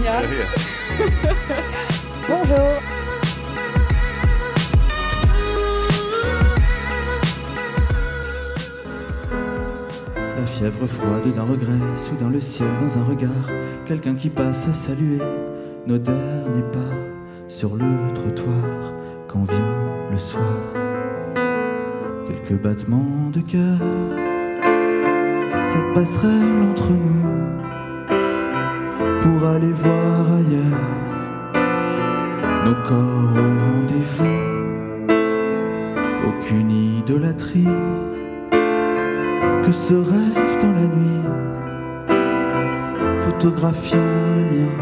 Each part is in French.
Sonia. Bonjour. La fièvre froide d'un regret, soudain le ciel dans un regard, quelqu'un qui passe à saluer nos derniers pas sur le trottoir quand vient le soir. Quelques battements de cœur, cette passerelle entre nous pour aller voir ailleurs nos corps au rendez-vous. Aucune idolâtrie, que ce rêve dans la nuit, photographiant le mien,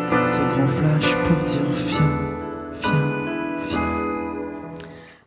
ce grand flash pour dire viens, viens, viens.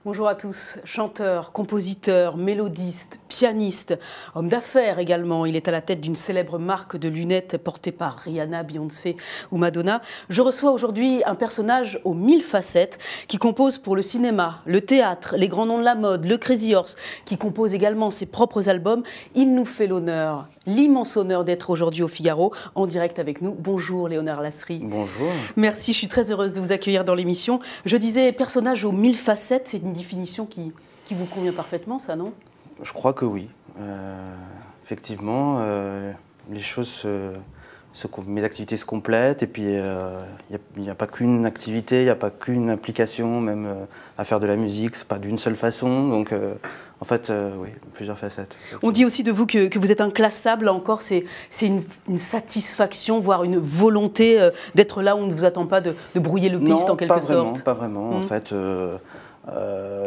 Bonjour à tous, chanteur, compositeur, mélodiste, pianiste, homme d'affaires également. Il est à la tête d'une célèbre marque de lunettes portée par Rihanna, Beyoncé ou Madonna. Je reçois aujourd'hui un personnage aux 1000 facettes qui compose pour le cinéma, le théâtre, les grands noms de la mode, le Crazy Horse, qui compose également ses propres albums. Il nous fait l'honneur, l'immense honneur d'être aujourd'hui au Figaro, en direct avec nous. Bonjour Léonard Lasserie. Bonjour. Merci, je suis très heureuse de vous accueillir dans l'émission. Je disais personnage aux 1000 facettes, c'est une définition qui vous convient parfaitement, ça, non ? Je crois que oui. Effectivement, les choses, mes activités se complètent et puis il n'y a pas qu'une activité, il n'y a pas qu'une application, même à faire de la musique, c'est pas d'une seule façon. Donc en fait, oui, plusieurs facettes. On dit aussi de vous que vous êtes inclassable, là encore, c'est une satisfaction, voire une volonté d'être là où on ne vous attend pas, de brouiller le piste en quelque sorte. Non, pas vraiment. En fait,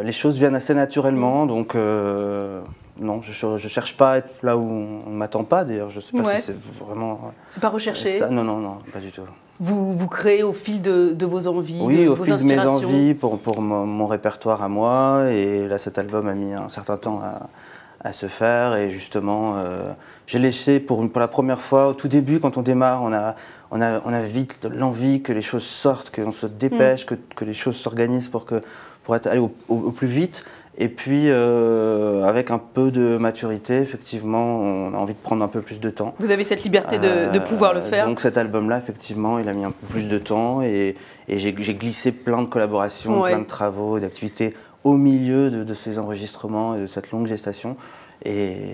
les choses viennent assez naturellement, donc non, je ne cherche pas à être là où on ne m'attend pas, d'ailleurs. Je ne sais pas si c'est vraiment... C'est pas recherché ça, non, pas du tout. Vous créez au fil de vos envies, oui, de au vos fil inspirations. de mes envies, pour mon répertoire à moi, et là cet album a mis un certain temps à se faire, et justement, j'ai laissé pour la première fois, au tout début, quand on démarre, on a vite l'envie que les choses sortent, qu'on se dépêche, que les choses s'organisent pour aller au plus vite. Et puis, avec un peu de maturité, effectivement, on a envie de prendre un peu plus de temps. Vous avez cette liberté de pouvoir le faire. Donc cet album-là, effectivement, il a mis un peu plus de temps et j'ai glissé plein de collaborations, plein de travaux, d'activités au milieu de ces enregistrements et de cette longue gestation. Et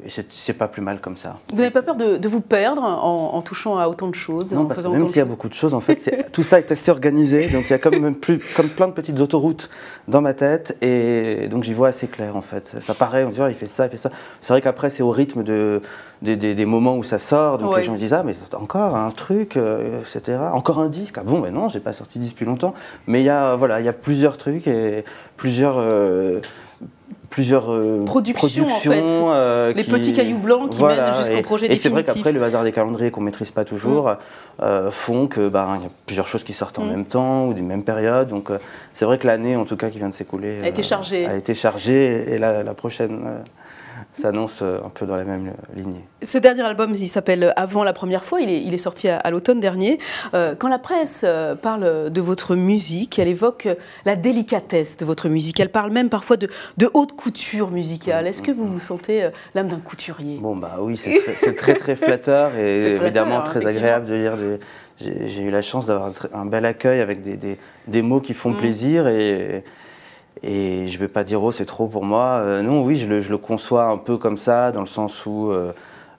c'est pas plus mal comme ça. Vous n'avez pas peur de vous perdre en touchant à autant de choses? Non, parce que même s'il y a beaucoup de choses, en fait, tout ça est assez organisé. Donc il y a comme plein de petites autoroutes dans ma tête. Et donc j'y vois assez clair, en fait. Ça paraît, on se dit, oh, il fait ça, il fait ça. C'est vrai qu'après, c'est au rythme des moments où ça sort. Donc les gens se disent, ah, mais encore un truc, etc. Encore un disque. Ah bon, mais non, j'ai pas sorti de disque depuis longtemps. Mais il y a plusieurs trucs et plusieurs productions en fait. Les petits cailloux blancs qui mènent jusqu'au projet définitif. Et c'est vrai qu'après, le hasard des calendriers qu'on ne maîtrise pas toujours font que y a plusieurs choses qui sortent en même temps ou des mêmes périodes. Donc c'est vrai que l'année, en tout cas, qui vient de s'écouler, a été chargée. Et la prochaine s'annonce un peu dans la même lignée. Ce dernier album, il s'appelle Avant la première fois, il est sorti à l'automne dernier. Quand la presse parle de votre musique, elle évoque la délicatesse de votre musique. Elle parle même parfois de haute couture musicale. Est-ce que vous vous sentez l'âme d'un couturier? Bon, bah oui, c'est très très flatteur et évidemment très agréable de lire j'ai eu la chance d'avoir un bel accueil avec des mots qui font plaisir et je ne vais pas dire « oh, c'est trop pour moi ». Non, oui, je le conçois un peu comme ça, dans le sens où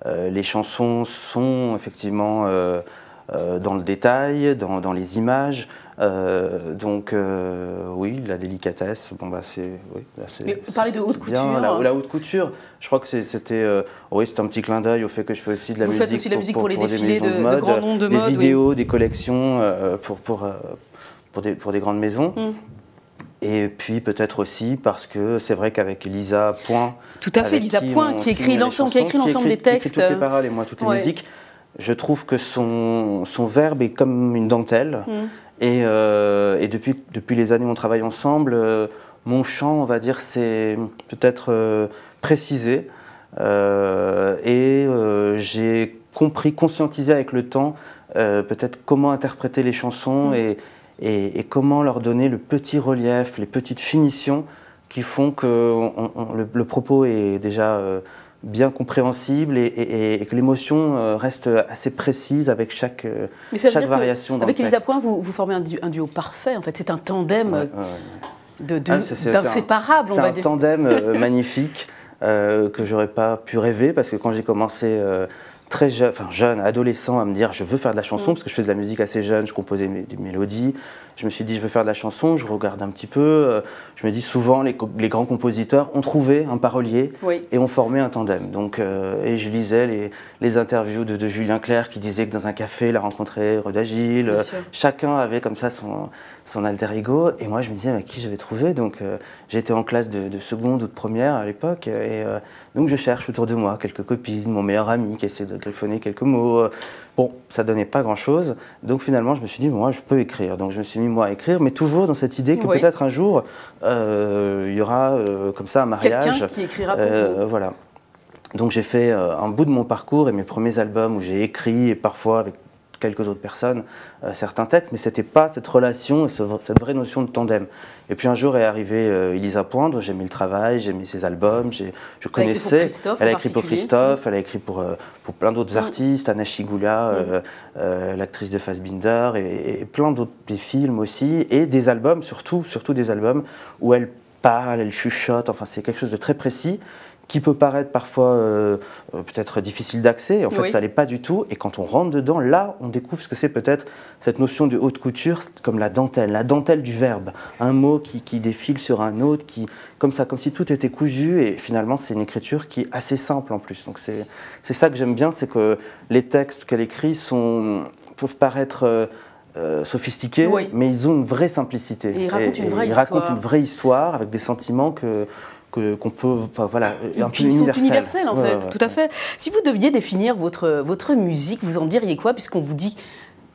les chansons sont effectivement dans le détail, dans les images. Donc oui, la délicatesse, bon, c'est... Oui, mais parlez de haute couture. La haute couture, je crois que c'était un petit clin d'œil au fait que je fais aussi de la musique. Vous faites aussi la musique pour les défilés de grands noms de mode. Des vidéos, des collections pour des grandes maisons. Et puis peut-être aussi parce que c'est vrai qu'avec Lisa Point, tout à fait, Lisa Point qui a écrit l'ensemble des textes, qui écrit toutes les paroles et moi toutes les musiques, je trouve que son verbe est comme une dentelle. Et depuis les années où on travaille ensemble, mon chant, on va dire, c'est peut-être précisé. J'ai conscientisé avec le temps peut-être comment interpréter les chansons et comment leur donner le petit relief, les petites finitions qui font que le propos est déjà bien compréhensible et que l'émotion reste assez précise avec chaque variation dans avec le texte. Elisa Point, vous formez un duo parfait, en fait. C'est un tandem d'inséparables, on va dire. C'est un tandem magnifique que j'aurais pas pu rêver, parce que quand j'ai commencé très jeune, adolescent, à me dire je veux faire de la chanson, parce que je fais de la musique assez jeune, je composais des mélodies, je me suis dit je veux faire de la chanson, je regarde un petit peu, je me dis souvent les grands compositeurs ont trouvé un parolier et ont formé un tandem. Donc, et je lisais les interviews de Julien Clerc qui disait que dans un café il a rencontré Roda Gilles, chacun avait comme ça son alter ego, et moi je me disais mais qui j'avais trouvé. Donc j'étais en classe de seconde ou de première à l'époque, et donc je cherche autour de moi quelques copines, mon meilleur ami qui essaie de griffonner quelques mots. Bon, ça donnait pas grand-chose, donc finalement je me suis dit moi je peux écrire. Donc je me suis mis moi à écrire, mais toujours dans cette idée que peut-être un jour il y aura comme ça un mariage. Quelqu'un qui écrira pour vous. Voilà. Donc j'ai fait un bout de mon parcours et mes premiers albums où j'ai écrit, et parfois avec quelques autres personnes, certains textes, mais c'était pas cette relation, cette vraie notion de tandem. Et puis un jour est arrivée Elisa Point, dont j'ai aimé le travail, j'ai aimé ses albums, je connaissais. Elle a écrit pour Christophe, elle a écrit pour plein d'autres artistes, Anna Chigula, l'actrice de Fassbinder, et plein d'autres, des films aussi, et des albums, surtout des albums où elle parle, elle chuchote, enfin c'est quelque chose de très précis, qui peut paraître parfois peut-être difficile d'accès. En fait, ça l'est pas du tout. Et quand on rentre dedans, là, on découvre ce que c'est peut-être cette notion de haute couture, comme la dentelle du verbe. Un mot qui défile sur un autre, comme ça, comme si tout était cousu. Et finalement, c'est une écriture qui est assez simple en plus. Donc c'est ça que j'aime bien, c'est que les textes qu'elle écrit peuvent paraître sophistiqués, mais ils ont une vraie simplicité. Et ils racontent une vraie histoire avec des sentiments qu'on peut, enfin voilà, un peu sont universels en fait, tout à fait. Si vous deviez définir votre musique, vous en diriez quoi, puisqu'on vous dit,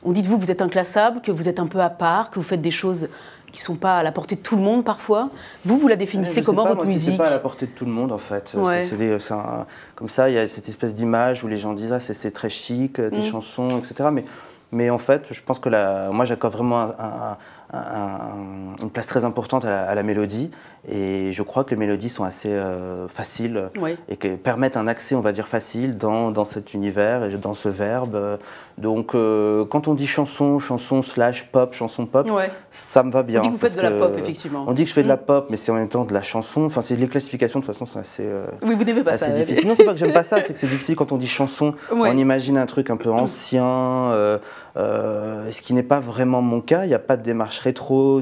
on dit de vous que vous êtes inclassable, que vous êtes un peu à part, que vous faites des choses qui ne sont pas à la portée de tout le monde parfois. Vous la définissez comment, votre musique? C'est pas à la portée de tout le monde en fait. Comme ça, il y a cette espèce d'image où les gens disent c'est très chic, tes chansons, etc. Mais en fait, je pense que moi j'accorde vraiment une place très importante à la mélodie, et je crois que les mélodies sont assez faciles et que permettent un accès, on va dire, facile dans cet univers et dans ce verbe. Donc quand on dit chanson /pop, chanson pop, ça me va bien. On dit que vous faites de la pop, effectivement. On dit que je fais de la pop, mais c'est en même temps de la chanson. Enfin, les classifications de toute façon sont assez. Oui, vous n'aimez pas ça. Difficile. Non, c'est pas que j'aime pas ça, c'est que c'est difficile quand on dit chanson. On imagine un truc un peu ancien, ce qui n'est pas vraiment mon cas. Il n'y a pas de démarche rétro,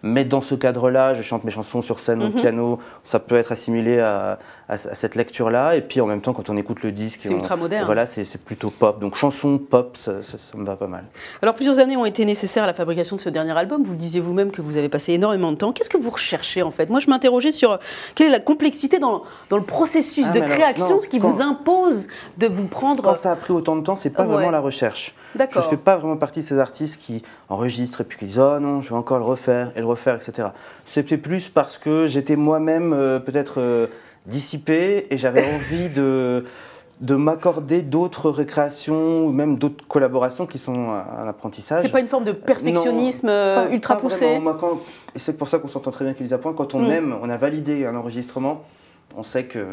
mais dans ce cadre-là, je chante mes chansons sur scène au piano. Ça peut être assimilé à cette lecture-là. Et puis en même temps, quand on écoute le disque, c'est ultra moderne. Voilà, c'est plutôt pop. Donc chanson, pop, ça me va pas mal. Alors plusieurs années ont été nécessaires à la fabrication de ce dernier album. Vous le disiez vous-même que vous avez passé énormément de temps. Qu'est-ce que vous recherchez en fait? Moi, je m'interrogeais sur quelle est la complexité dans le processus de création qui vous impose de vous prendre. Quand ça a pris autant de temps, c'est pas vraiment la recherche. Je ne fais pas vraiment partie de ces artistes qui enregistrent et puis qui disent oh non, je vais encore le refaire, etc. C'était plus parce que j'étais moi-même peut-être dissipé et j'avais envie de m'accorder d'autres récréations ou même d'autres collaborations qui sont un apprentissage. C'est pas une forme de perfectionnisme ultra poussé? Et c'est pour ça qu'on s'entend très bien avec Elisa Point. Quand on aime, on a validé un enregistrement, on sait que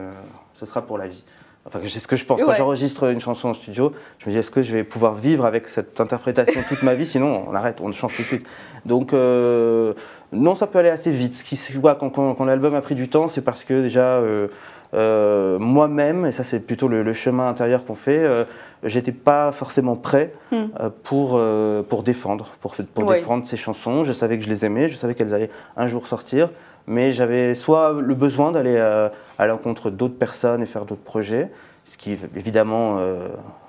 ce sera pour la vie. Enfin, c'est ce que je pense. Quand j'enregistre une chanson en studio, je me dis est-ce que je vais pouvoir vivre avec cette interprétation toute ma vie? Sinon, on arrête, on change tout de suite. Donc, non, ça peut aller assez vite. Ce qui se voit quand l'album a pris du temps, c'est parce que déjà, moi-même, et ça c'est plutôt le chemin intérieur qu'on fait, j'étais pas forcément prêt pour défendre ces chansons. Je savais que je les aimais, je savais qu'elles allaient un jour sortir. Mais j'avais soit le besoin d'aller à l'encontre d'autres personnes et faire d'autres projets, ce qui évidemment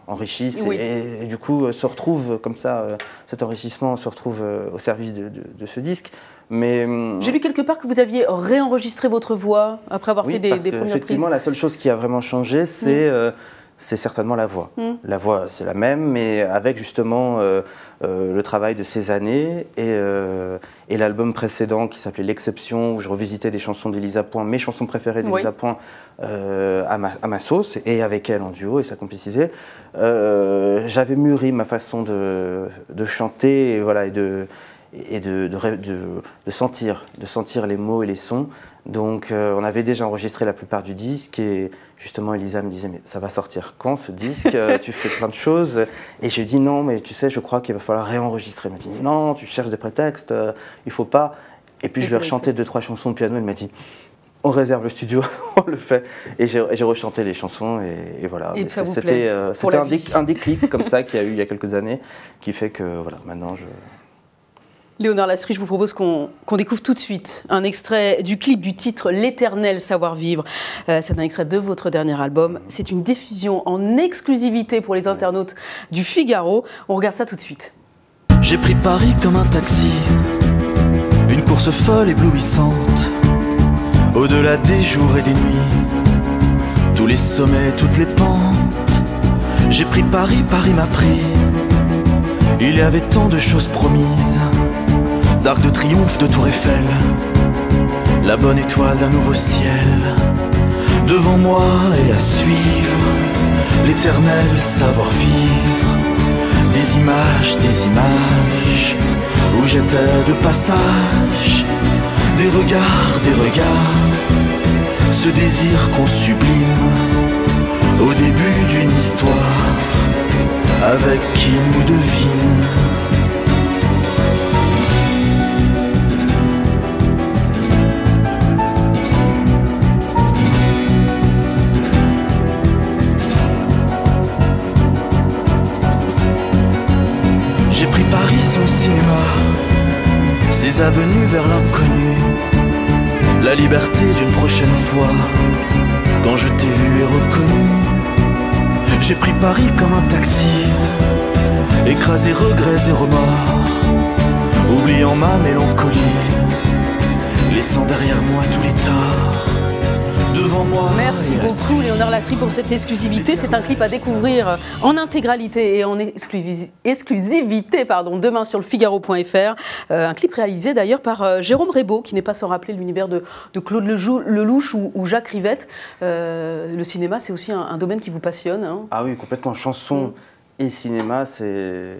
enrichissent et du coup se retrouve comme ça, cet enrichissement se retrouve au service de ce disque. Mais j'ai lu quelque part que vous aviez réenregistré votre voix après avoir fait des premières prises. Effectivement, la seule chose qui a vraiment changé, c'est certainement la voix. La voix, c'est la même, mais avec justement le travail de ces années et l'album précédent qui s'appelait L'Exception, où je revisitais des chansons d'Elisa Point, mes chansons préférées d'Elisa Point à ma sauce, et avec elle en duo et sa complicité. J'avais mûri ma façon de chanter et et de sentir les mots et les sons. Donc on avait déjà enregistré la plupart du disque et justement Elisa me disait mais ça va sortir quand ce disque? Tu fais plein de choses. Et j'ai dit non mais tu sais je crois qu'il va falloir réenregistrer. Elle m'a dit non tu cherches des prétextes, il faut pas. Et puis je lui ai rechanté 2-3 chansons de piano, elle m'a dit on réserve le studio, on le fait. Et j'ai rechanté les chansons et voilà. C'était un déclic comme ça qu'il y a eu il y a quelques années qui fait que voilà, maintenant je... Léonard Lasry, je vous propose qu'on découvre tout de suite un extrait du clip du titre L'éternel savoir-vivre. C'est un extrait de votre dernier album. C'est une diffusion en exclusivité pour les internautes du Figaro. On regarde ça tout de suite. J'ai pris Paris comme un taxi, une course folle éblouissante, au-delà des jours et des nuits, tous les sommets, toutes les pentes. J'ai pris Paris, Paris m'a pris. Il y avait tant de choses promises, d'Arc de Triomphe, de Tour Eiffel, la bonne étoile d'un nouveau ciel. Devant moi et à suivre, l'éternel savoir-vivre. Des images, où j'étais de passage. Des regards, ce désir qu'on sublime au début d'une histoire, avec qui nous devine. J'ai pris Paris, son cinéma, ses avenues vers l'inconnu, la liberté d'une prochaine fois, quand je t'ai vu et reconnu. J'ai pris Paris comme un taxi, écrasé regrets et remords, oubliant ma mélancolie, laissant derrière moi tous les torts. Devant moi. Merci beaucoup Léonard Lasry pour cette exclusivité. C'est un clip à découvrir en intégralité et en exclusivité demain sur le Figaro.fr. Un clip réalisé d'ailleurs par Jérôme Rébaud, qui n'est pas sans rappeler l'univers de Claude Lelouch ou Jacques Rivette. Le cinéma, c'est aussi un domaine qui vous passionne. Hein. Ah oui, complètement. Chanson et cinéma, c'est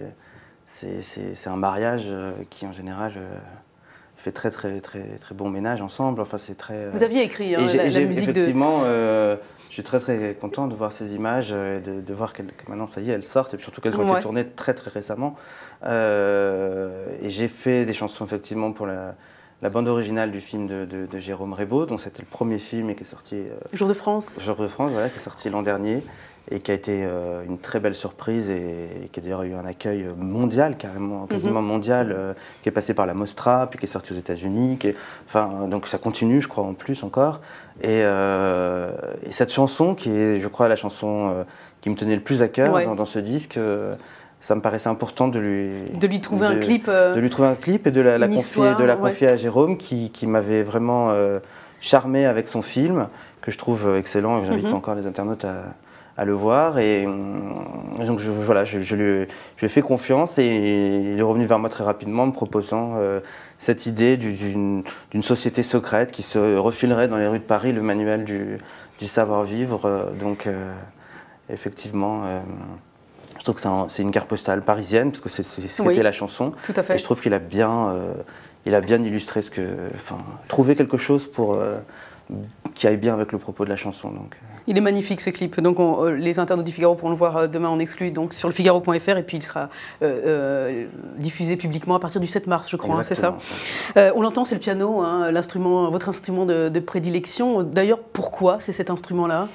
un mariage qui en général... fait très bon ménage ensemble. Enfin, c'est très. Vous aviez écrit la musique effectivement, je suis très content de voir ces images et de voir que maintenant ça y est, elles sortent et surtout qu'elles ont été tournées très récemment. Et j'ai fait des chansons effectivement pour la bande originale du film de Jérôme Rébaud, dont c'était le premier film et qui est sorti. Jour de France. Jour de France, voilà, qui est sorti l'an dernier. Et qui a été une très belle surprise et qui a d'ailleurs eu un accueil mondial, quasiment mondial, qui est passé par la Mostra, puis qui est sorti aux États-Unis. Enfin, donc ça continue, je crois, en plus encore. Et cette chanson, qui est, je crois, la chanson qui me tenait le plus à cœur dans ce disque, ça me paraissait important de lui trouver un clip. De lui trouver un clip et de la confier à Jérôme, qui m'avait vraiment charmé avec son film, que je trouve excellent et que j'invite encore les internautes à le voir. Et donc je lui ai fait confiance et il est revenu vers moi très rapidement me proposant cette idée d'une société secrète qui se refilerait dans les rues de Paris le manuel du savoir-vivre. Donc effectivement, je trouve que c'est une carte postale parisienne parce que c'était la chanson. Tout à fait. Et je trouve qu'il a bien illustré trouver quelque chose qui aille bien avec le propos de la chanson. Donc. Il est magnifique ce clip, donc les internautes du Figaro pourront le voir demain en exclu donc sur le Figaro.fr et puis il sera diffusé publiquement à partir du 7 mars je crois, hein, c'est ça. On l'entend, c'est le piano, hein, votre instrument de prédilection. D'ailleurs, pourquoi c'est cet instrument-là?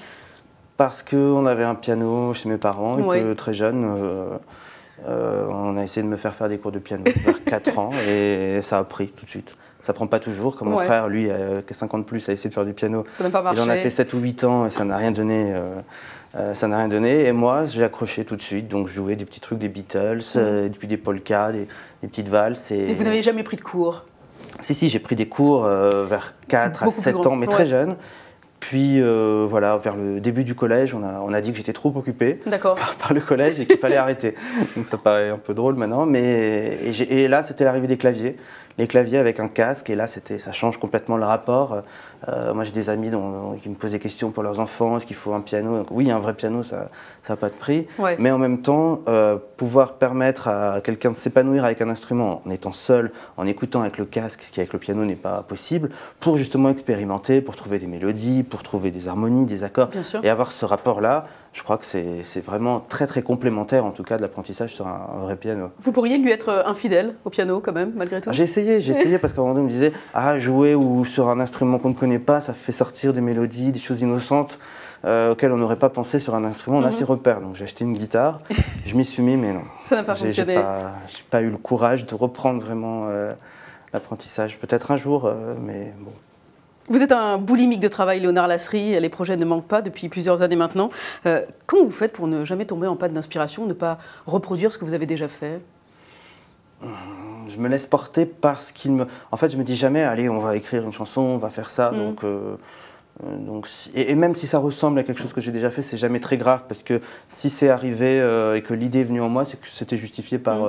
Parce qu'on avait un piano chez mes parents et que très jeune, on a essayé de me faire des cours de piano vers 4 ans et ça a pris tout de suite. Ça prend pas toujours, comme mon frère, lui, qui a 50 plus, a essayé de faire du piano. Ça n'a pas marché. Il en a fait 7 ou 8 ans et ça n'a rien donné. Et moi, j'ai accroché tout de suite. Donc, je jouais des petits trucs des Beatles, puis des polkas, des petites valses. Et vous n'avez jamais pris de cours? Si, j'ai pris des cours vers 4 à 7 ans, mais très jeune. puis voilà, vers le début du collège, on a dit que j'étais trop occupé par le collège et qu'il fallait arrêter. Donc ça paraît un peu drôle maintenant, mais et là c'était l'arrivée des claviers. Les claviers avec un casque, et là ça change complètement le rapport. Moi j'ai des amis qui me posent des questions pour leurs enfants, est-ce qu'il faut un piano? Donc, oui, un vrai piano, ça n'a pas de prix, mais en même temps, pouvoir permettre à quelqu'un de s'épanouir avec un instrument en étant seul, en écoutant avec le casque, ce qui avec le piano n'est pas possible, pour justement expérimenter, pour trouver des mélodies, pour trouver des harmonies, des accords, et avoir ce rapport-là. Je crois que c'est vraiment très très complémentaire en tout cas de l'apprentissage sur un vrai piano. Vous pourriez lui être infidèle au piano quand même, malgré tout? J'ai essayé parce qu'à un moment donné on me disait jouer ou sur un instrument qu'on ne connaît pas, ça fait sortir des mélodies, des choses innocentes auxquelles on n'aurait pas pensé sur un instrument. On a ses repères, donc j'ai acheté une guitare, je m'y suis mis mais non. Ça n'a pas fonctionné. J'ai pas eu le courage de reprendre vraiment l'apprentissage, peut-être un jour, mais bon. Vous êtes un boulimique de travail, Léonard Lasserie, les projets ne manquent pas depuis plusieurs années maintenant. Comment vous faites pour ne jamais tomber en panne d'inspiration, ne pas reproduire ce que vous avez déjà fait? Je me laisse porter parce qu'il me... En fait, je me dis jamais, allez, on va écrire une chanson, on va faire ça, et même si ça ressemble à quelque chose que j'ai déjà fait, c'est jamais très grave, parce que si c'est arrivé et que l'idée est venue en moi, c'est que c'était justifié par...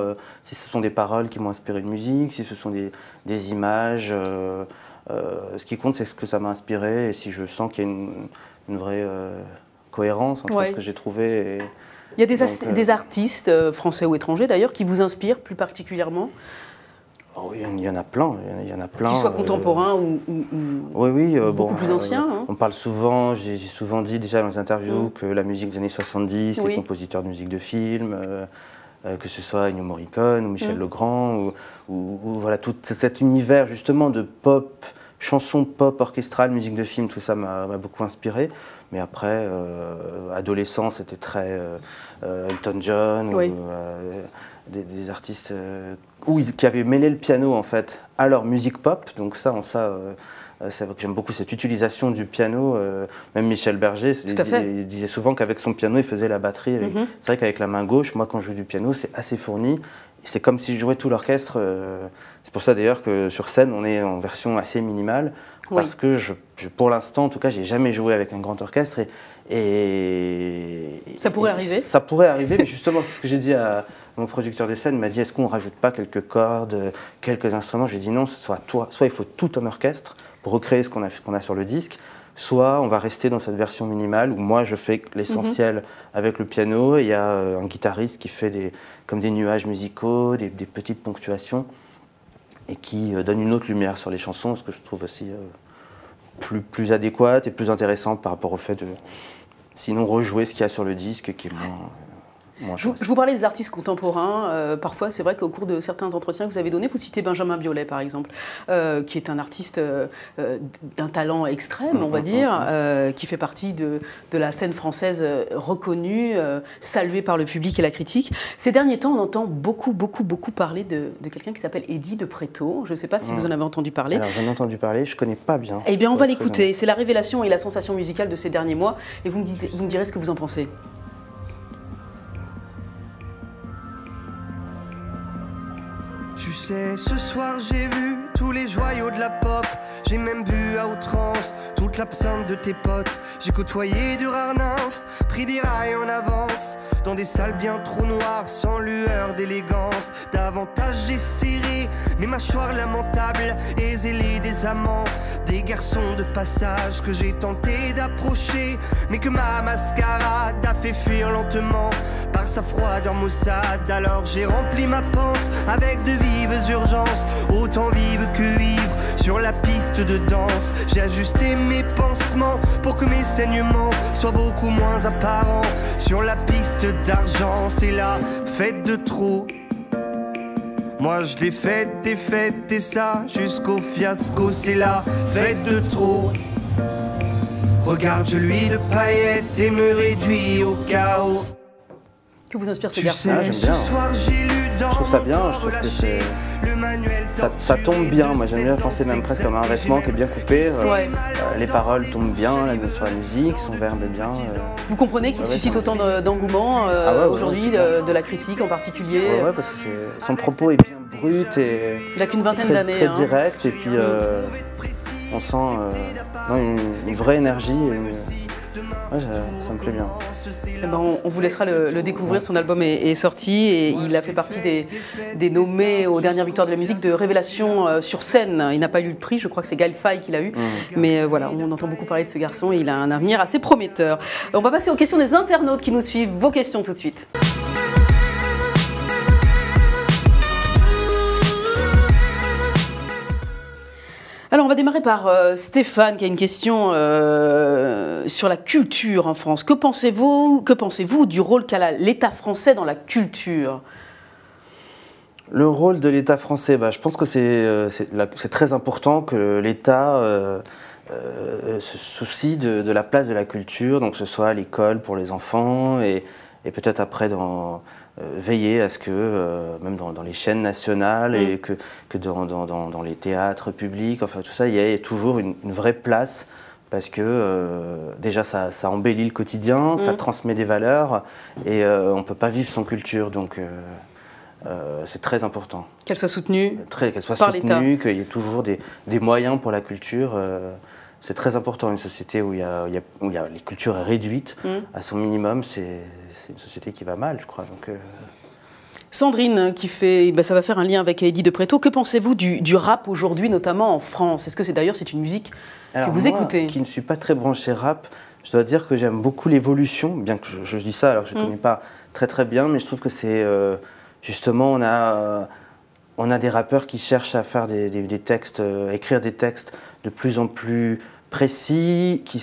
si ce sont des paroles qui m'ont inspiré de musique, si ce sont des images... ce qui compte, c'est ce que ça m'a inspiré et si je sens qu'il y a une vraie cohérence entre ce que j'ai trouvé. Il y a des artistes, français ou étrangers d'ailleurs, qui vous inspirent plus particulièrement? Oui, il y en a plein. Qu'ils soient contemporains ou beaucoup plus anciens. On parle souvent, j'ai souvent dit déjà dans les interviews que la musique des années 70, les compositeurs de musique de film, que ce soit Ennio Morricone ou Michel Legrand, ou voilà, tout cet univers justement de pop, chansons pop, orchestrales, musique de film, tout ça m'a beaucoup inspiré. Mais après, adolescent, c'était très Elton John, ou des artistes qui avaient mêlé le piano en fait à leur musique pop. Donc ça, c'est vrai que j'aime beaucoup cette utilisation du piano. Même Michel Berger, il disait souvent qu'avec son piano, il faisait la batterie. C'est vrai qu'avec la main gauche, moi, quand je joue du piano, c'est assez fourni. C'est comme si je jouais tout l'orchestre. C'est pour ça d'ailleurs que sur scène, on est en version assez minimale. Parce que pour l'instant, en tout cas, j'ai jamais joué avec un grand orchestre. Et ça pourrait arriver. Ça pourrait arriver, mais justement, c'est ce que j'ai dit à mon producteur de scène. Il m'a dit, est-ce qu'on ne rajoute pas quelques cordes, quelques instruments? J'ai dit non, soit il faut tout un orchestre pour recréer ce qu'on a sur le disque, soit on va rester dans cette version minimale où moi je fais l'essentiel avec le piano et il y a un guitariste qui fait comme des nuages musicaux, des petites ponctuations et qui donne une autre lumière sur les chansons, ce que je trouve aussi plus adéquate et plus intéressante par rapport au fait de sinon rejouer ce qu'il y a sur le disque qui est moins... Je vous parlais des artistes contemporains. Parfois, c'est vrai qu'au cours de certains entretiens que vous avez donnés, vous citez Benjamin Biolay, par exemple, qui est un artiste d'un talent extrême, on va dire, qui fait partie de la scène française reconnue, saluée par le public et la critique. Ces derniers temps, on entend beaucoup parler de quelqu'un qui s'appelle Eddie de Pretto. Je ne sais pas si vous en avez entendu parler. Alors, j'en ai entendu parler, je ne connais pas bien. Eh bien, on va l'écouter. C'est la révélation et la sensation musicale de ces derniers mois. Et vous me direz ce que vous en pensez. Tu sais, ce soir j'ai vu tous les joyaux de la pop. J'ai même bu à outrance toute l'absinthe de tes potes. J'ai côtoyé du rare nymphe, pris des rails en avance, dans des salles bien trop noires, sans lueur d'élégance. Davantage j'ai serré mes mâchoires lamentables et zélé des amants, des garçons de passage que j'ai tenté d'approcher, mais que ma mascarade a fait fuir lentement par sa froideur maussade. Alors j'ai rempli ma panse avec de vives urgences, autant vives que ivres, sur la piste de danse. J'ai ajusté mes pansements pour que mes saignements soient beaucoup moins apparents. Sur la piste d'argent, c'est la fête de trop. Moi je l'ai faite et faite et ça jusqu'au fiasco. C'est la fête de trop. Regarde, je lui de paillettes et me réduis au chaos. Que vous inspire ce garçon? J'aime bien. Je trouve ça bien, je trouve que ça tombe bien. Moi j'aime bien penser même presque comme un vêtement qui est bien coupé. Les paroles tombent bien, la note sur la musique, son verbe est bien. Vous comprenez qu'il suscite autant d'engouement aujourd'hui, de la critique en particulier? Ouais, parce que son propos est bien brut et il n'a qu'une vingtaine d'années. Très direct et puis On sent une vraie énergie. Ouais, ça me plaît bien. Eh ben, on vous laissera le découvrir. Son album est sorti et il a fait partie des nommés aux dernières victoires de la musique de Révélation sur scène. Il n'a pas eu le prix, je crois que c'est Gaël Faye qui l'a eu. Mais voilà, on entend beaucoup parler de ce garçon et il a un avenir assez prometteur. On va passer aux questions des internautes qui nous suivent. Vos questions tout de suite. Alors on va démarrer par Stéphane qui a une question sur la culture en France. Que pensez-vous du rôle qu'a l'État français dans la culture ? Le rôle de l'État français, je pense que c'est très important que l'État se soucie de la place de la culture, donc que ce soit à l'école pour les enfants et peut-être après veiller à ce que, même dans les chaînes nationales et que dans les théâtres publics, enfin tout ça, il y ait toujours une vraie place parce que déjà ça embellit le quotidien, ça transmet des valeurs et on ne peut pas vivre sans culture. Donc c'est très important. Qu'elle soit soutenue qu'elle soit par l'État. Qu'il y ait toujours des moyens pour la culture. C'est très important. Une société où la culture est réduite à son minimum, c'est une société qui va mal, je crois. Donc, Sandrine, ça va faire un lien avec Eddie de Pretto. Que pensez-vous du rap aujourd'hui, notamment en France ? Est-ce que c'est une musique que vous écoutez ? Qui ne suis pas très branché rap, je dois dire que j'aime beaucoup l'évolution, bien que je dis ça alors que je ne connais pas très très bien, mais je trouve que c'est justement on a des rappeurs qui cherchent à faire des textes, écrire des textes de plus en plus précis, qui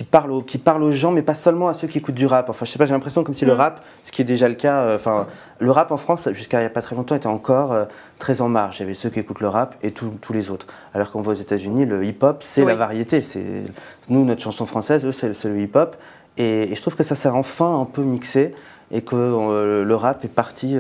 parlent aux gens, mais pas seulement à ceux qui écoutent du rap. Enfin, je sais pas, j'ai l'impression comme si le rap, ce qui est déjà le cas, le rap en France, jusqu'à il n'y a pas très longtemps, était encore très en marge. Il y avait ceux qui écoutent le rap et tous les autres. Alors qu'on voit aux États-Unis, le hip-hop, c'est la variété. Nous, notre chanson française, eux, c'est le hip-hop. Et je trouve que ça s'est enfin un peu mixé et que le rap est parti,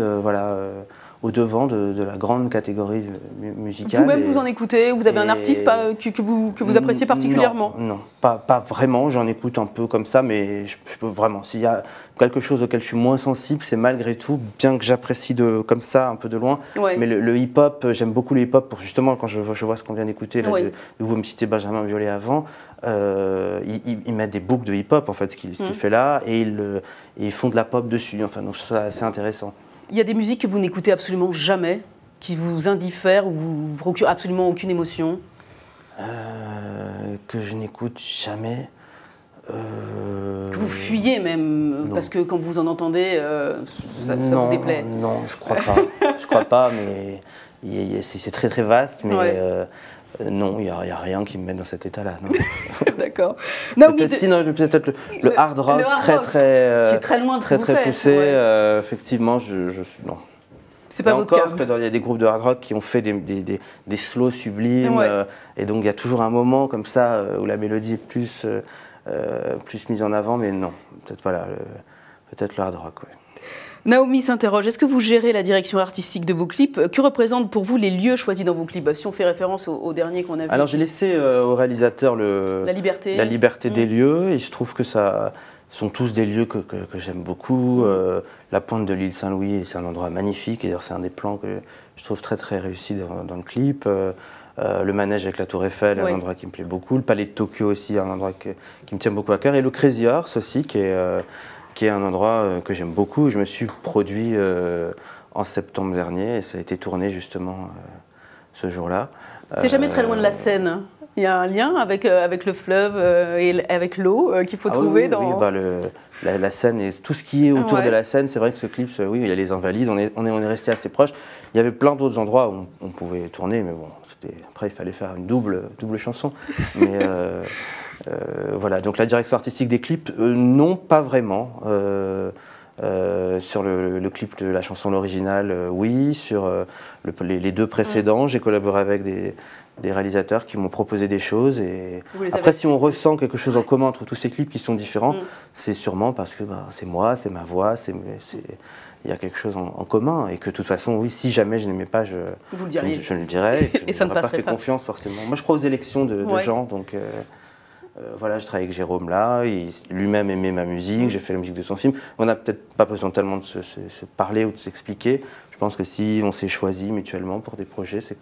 au devant de la grande catégorie musicale. Vous-même, vous en écoutez ? Vous avez un artiste que vous appréciez particulièrement ? Non, pas vraiment. J'en écoute un peu comme ça, mais je peux vraiment. S'il y a quelque chose auquel je suis moins sensible, c'est malgré tout, bien que j'apprécie comme ça, un peu de loin. Ouais. Mais le hip-hop, j'aime beaucoup le hip-hop pour justement, quand je vois ce qu'on vient d'écouter, vous me citez Benjamin Biolay avant, ils mettent des boucles de hip-hop, en fait, ce qu'il fait là, et ils font de la pop dessus. Enfin, donc ça, c'est assez intéressant. Il y a des musiques que vous n'écoutez absolument jamais, qui vous indiffèrent ou vous procurent absolument aucune émotion ? Que je n'écoute jamais. Que vous fuyez même, parce que quand vous en entendez, ça vous déplaît ? Non, je crois pas. Je crois pas, mais c'est très très vaste, mais non, il n'y a rien qui me met dans cet état-là. D'accord. Peut-être le hard rock, qui est très loin de ce que vous très faites, poussé. Effectivement, je suis non. C'est pas votre cas. Il y a des groupes de hard rock qui ont fait des slows sublimes, et donc il y a toujours un moment comme ça où la mélodie est plus mise en avant, mais non. Peut-être le hard rock. Ouais. Naomi s'interroge, est-ce que vous gérez la direction artistique de vos clips ? Que représentent pour vous les lieux choisis dans vos clips ? Si on fait référence au dernier qu'on a vu. Alors j'ai laissé au réalisateur la liberté des lieux, et je trouve que ça sont tous des lieux que j'aime beaucoup. La pointe de l'île Saint-Louis, c'est un endroit magnifique, et c'est un des plans que je trouve très très réussi dans le clip. Le manège avec la Tour Eiffel, un endroit qui me plaît beaucoup. Le palais de Tokyo aussi, un endroit qui me tient beaucoup à cœur. Et le Crazy Horse aussi, qui est un endroit que j'aime beaucoup. Je me suis produit en septembre dernier et ça a été tourné justement ce jour-là. C'est jamais très loin de la Seine. Il y a un lien avec le fleuve et avec l'eau qu'il faut trouver dans... Oui, la Seine et tout ce qui est autour de la Seine. C'est vrai que ce clip, il y a les Invalides, on est resté assez proche. Il y avait plein d'autres endroits où on pouvait tourner, mais bon, après il fallait faire une double chanson. Mais voilà, donc la direction artistique des clips, non, pas vraiment. Sur le clip de la chanson l'original, oui. Sur les deux précédents, j'ai collaboré avec des réalisateurs qui m'ont proposé des choses. Et après, si on ressent quelque chose en commun entre tous ces clips qui sont différents, c'est sûrement parce que c'est moi, c'est ma voix, il y a quelque chose en commun. Et que de toute façon, oui, si jamais je n'aimais pas, je le dirais. Et je n'aurais pas fait confiance forcément. Moi, je crois aux élections de gens, donc... voilà, je travaille avec Jérôme là, lui-même aimait ma musique, j'ai fait la musique de son film. On n'a peut-être pas besoin tellement de se parler ou de s'expliquer. Je pense que si on s'est choisi mutuellement pour des projets, c'est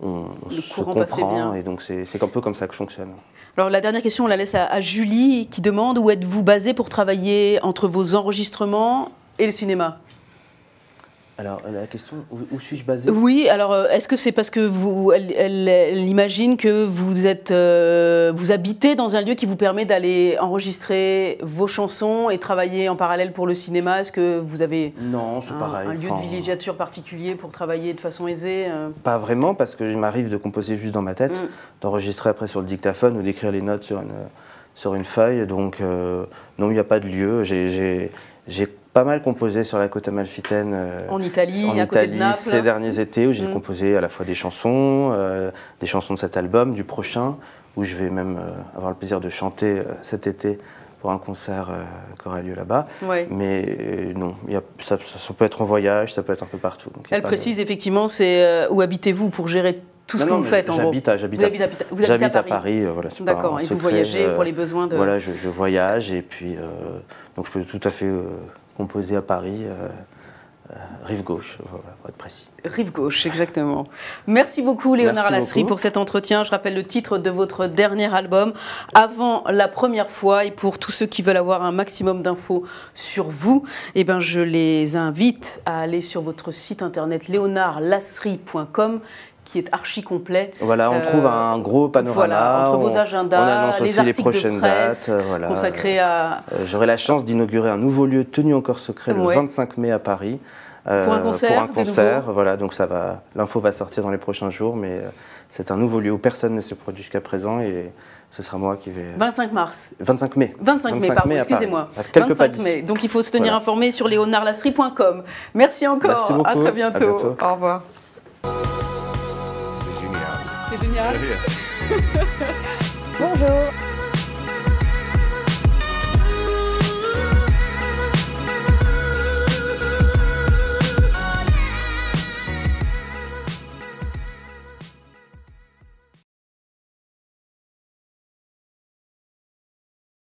se comprend, et donc c'est un peu comme ça que je fonctionne. Alors la dernière question, on la laisse à Julie qui demande où êtes-vous basé pour travailler entre vos enregistrements et le cinéma? Alors la question, où suis-je basé? Oui, alors est-ce que c'est parce que elle imagine que vous habitez dans un lieu qui vous permet d'aller enregistrer vos chansons et travailler en parallèle pour le cinéma? Est-ce que vous avez un lieu de villégiature particulier pour travailler de façon aisée? Pas vraiment, parce que il m'arrive de composer juste dans ma tête, d'enregistrer après sur le dictaphone ou d'écrire les notes sur une feuille. Donc non, il n'y a pas de lieu. J'ai pas mal composé sur la côte amalfitaine, en Italie, à côté de Naples, ces derniers étés, où j'ai composé à la fois des chansons de cet album, du prochain, où je vais même avoir le plaisir de chanter cet été pour un concert qui aura lieu là-bas. Ouais. Mais non, ça peut être en voyage, ça peut être un peu partout. Donc elle précise effectivement, c'est où habitez-vous pour gérer tout ce que vous faites en gros? J'habite à Paris. Voilà, d'accord, et vous voyagez pour les besoins de... Voilà, je voyage, et puis donc je peux tout à fait composer à Paris, rive gauche, voilà, pour être précis. Rive gauche, exactement. Merci beaucoup Léonard Lasry pour cet entretien. Je rappelle le titre de votre dernier album, Avant la première fois. Et pour tous ceux qui veulent avoir un maximum d'infos sur vous, eh ben, je les invite à aller sur votre site internet leonardlasry.com, qui est archi complet. Voilà, on trouve un gros panorama. Voilà, entre vos agendas, on annonce les aussi articles les prochaines de presse dates, voilà. consacrés à... J'aurai la chance d'inaugurer un nouveau lieu tenu encore secret le 25 mai à Paris. Pour un concert, voilà, donc l'info va sortir dans les prochains jours, mais c'est un nouveau lieu où personne ne s'est produit jusqu'à présent, et ce sera moi qui vais... 25 mars. 25 mai. 25 mai, pardon, excusez-moi. 25 mai. Donc il faut se tenir informé sur leonardlasry.com. Merci encore. Merci beaucoup. À très bientôt. À bientôt. Au revoir. C'est génial. C'est génial. Bonjour.